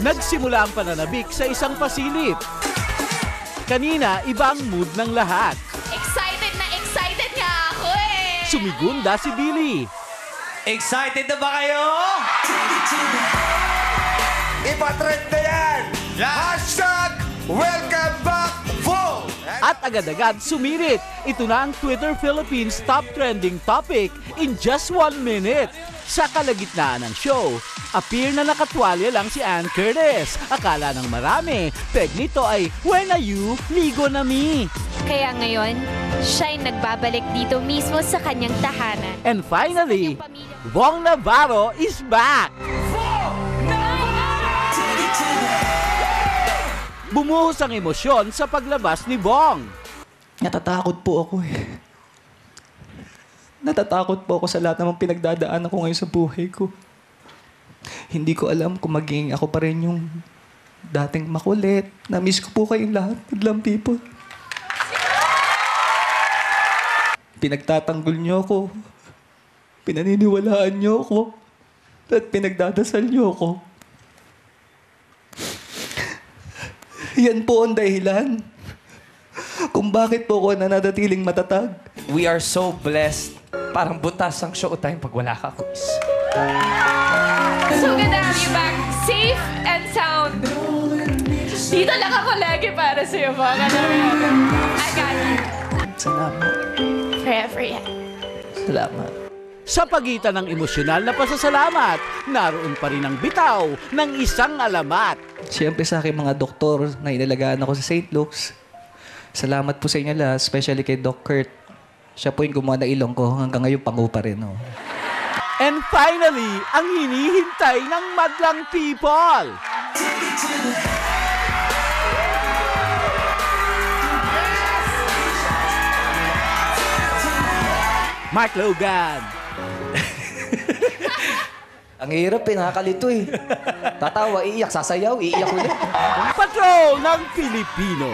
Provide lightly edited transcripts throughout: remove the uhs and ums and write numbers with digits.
Nagsimula ang pananabik sa isang pasilip. Kanina, ibang mood ng lahat. Excited nga ako eh! Sumigunda si Billy. Excited na ba kayo? Ipatrend na yan! Hashtag Welcome Back Full! At agad-agad sumirit. Ito na ang Twitter Philippines top trending topic in just 1 minute. Sa kalagitnaan ng show, appear na nakatwalya lang si Ann Curtis. Akala ng marami, peg nito ay, "When are you? Ligo na mi." Kaya ngayon, siya'y nagbabalik dito mismo sa kanyang tahanan. And finally, Bong Navarro is back! Bumuhos ang emosyon sa paglabas ni Bong. Natatakot po ako eh. Natatakot po ako sa lahat ng pinagdadaanan ko ngayon sa buhay ko. Hindi ko alam kung magiging ako pa rin yung dating makulit. Na-miss ko po kayong lahat, madlang people. Pinagtatanggol niyo ako. Pinaniniwalaan niyo ako. At pinagdadasal niyo ako. Yan po ang dahilan kung bakit po ako nananatiling matatag. We are so blessed. Parang butas ang showtime pag wala ka, Chris. So good to have you back, safe and sound. Dito lang ako lagi para sa'yo, mga kanaman. I got you. Salamat. Forever yan. Salamat. Sa pagitan ng emosyonal na pasasalamat, naroon pa rin ang bitaw ng isang alamat. Siyempre sa aking mga doktor na inalagaan ako sa St. Luke's. Salamat po sa inyo lahat, especially kay Doc Kurt. Siya po yung gumawa ng ilong ko. Hanggang ngayon, pangu pa rin. Oh. And finally, ang hinihintay ng madlang people. Mark Logan. Ang hirap eh, nakakalito eh. Tatawa, iiyak, sasayaw, iiyak ulit. Patrol ng Pilipino.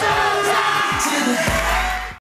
Showtime!